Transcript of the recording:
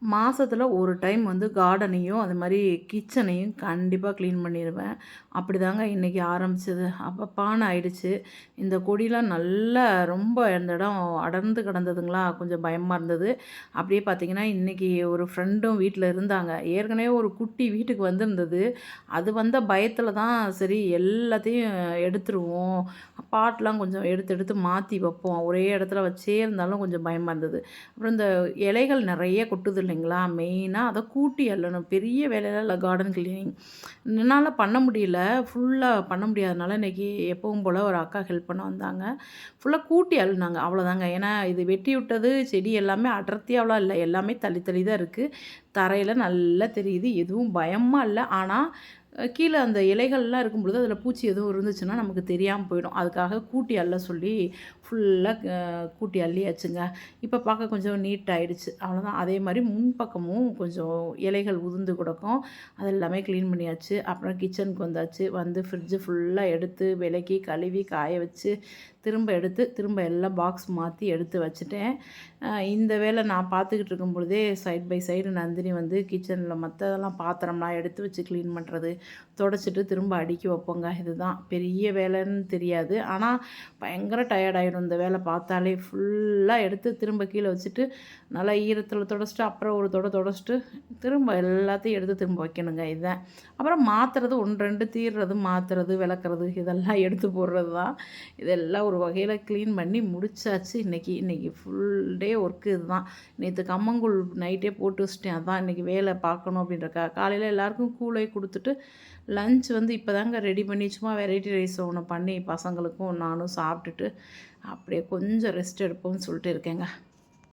மாசத்துல ஒரு டைம் வந்து கார்டனையும், அது மாரி கிச்சனையும் கண்டிப்பா கிளீன் பண்ணிருவேன். அப்படிதாங்க இன்னைக்கு ஆரம்பிச்சது. அப்பப்பான்னு ஆயிடுச்சு. இந்த கொடிலாம் நல்லா ரொம்ப இந்த இடம் அடர்ந்து கிடந்ததுங்களா, கொஞ்சம் பயமா இருந்தது. அப்படியே பார்த்தீங்கன்னா, இன்னைக்கு ஒரு ஃப்ரெண்டும் வீட்ல இருந்தாங்க. ஏற்கனவே ஒரு குட்டி வீட்டுக்கு வந்திருந்தது. அது வந்த பயத்துல தான் சரி எல்லாத்தையும் எடுத்துருவோம். பாட்லாம் கொஞ்சம் எடுத்து எடுத்து மாத்தி வைப்போம். ஒரே இடத்துல வச்சே இருந்தாலும் கொஞ்சம் பயமா இருந்தது. அப்புறம் இந்த இலைகள் நெறைய கொட்டுது இல்லைங்களா? மெயினா அத கூட்டி அள்ளணும். பெரிய வேலைலாம் இல்ல கார்டன் கிளீனிங். என்னால பண்ண முடியல. ஃபுல்லா பண்ண முடியாதனால இன்னைக்கு எப்பவும் போல ஒரு அக்கா ஹெல்ப் பண்ண வந்தாங்க. ஃபுல்லா கூட்டி அள்ளுனாங்க. அவ்வளோதாங்க. ஏன்னா இது வெட்டி விட்டது செடி எல்லாமே அடர்த்தியாவலாம் இல்ல. எல்லாமே தள்ளி தள்ளி தான் இருக்கு. தரையில நல்லா தெரியுது. எதுவும் பயமா இல்ல. ஆனா கீழ அந்த இலைகள்லாம் இருக்கும்பொழுது அதில பூச்சி எதுவும் இருந்துச்சுன்னா நமக்கு தெரியாம போயிடும். அதுக்காக கூட்டி அள்ள சொல்லி ஃபுல்லா கூட்டி அள்ளியாச்சுங்க. இப்ப பார்க்க கொஞ்சம் நீட் ஆயிடுச்சு. அவ்வளோதான். அதே மாரி முன்பக்கமும் கொஞ்சம் இலைகள் உதிர்ந்து கிடக்கும். அது எல்லாமே கிளீன் பண்ணியாச்சு. அப்புறம் கிச்சனுக்கு வந்தாச்சு. வந்து ஃப்ரிட்ஜ் ஃபுல்லா எடுத்து விலக்கி, கழுவி, காய வச்சு, திரும்ப எடுத்து, திரும்ப எல்லாம் பாக்ஸ் மாத்தி எடுத்து வச்சுட்டேன். இந்த வேலை நான் பார்த்துக்கிட்டு இருக்கும் பொழுதே சைட் பை சைடு நந்தினி வந்து கிச்சன்ல மத்ததெல்லாம் பாத்திரம்லாம் எடுத்து வச்சு கிளீன் பண்ணுறது, தொடச்சிட்டு திரும்ப அடுக்கி வைப்போங்க. இதுதான் பெரிய வேலைன்னு தெரியாது. ஆனா பயங்கர டயர்ட் ஆயிடும் இந்த வேலை பார்த்தாலே. ஃபுல்லா எடுத்து திரும்ப கீழ வச்சுட்டு, நல்லா ஈரத்துல தொடச்சிட்டு, அப்புறம் ஒரு தொடச்சிட்டு, திரும்ப எல்லாத்தையும் எடுத்து திரும்ப வைக்கணுங்க. இதுதான். அப்புறம் மாத்துறது 1, 2 தீர்றது, மாத்துறது, விளக்குறது இதெல்லாம் எடுத்து போடுறது தான். இதெல்லாம் ஒரு வகையில கிளீன் பண்ணி முடிச்சாச்சு இன்னைக்கு. இன்னைக்கு ஃபுல் டே ஒர்க்கு இதுதான். நேத்து கம்மங்கூழ் நைட்டே போட்டு வச்சுட்டேன். அதான் இன்னைக்கு வேலை பார்க்கணும் அப்படின்றக்காக. காலையில எல்லாருக்கும் கூழே குடுத்துட்டு, லஞ்ச் வந்து இப்போதாங்க ரெடி பண்ணி சும்மா வெரைட்டி ரைஸ் ஒண்ணு பண்ணி பசங்களுக்கும் நானும் சாப்பிட்டுட்டு, அப்படியே கொஞ்சம் ரெஸ்ட் எடுப்போம்னு சொல்லிட்டு இருக்கேங்க.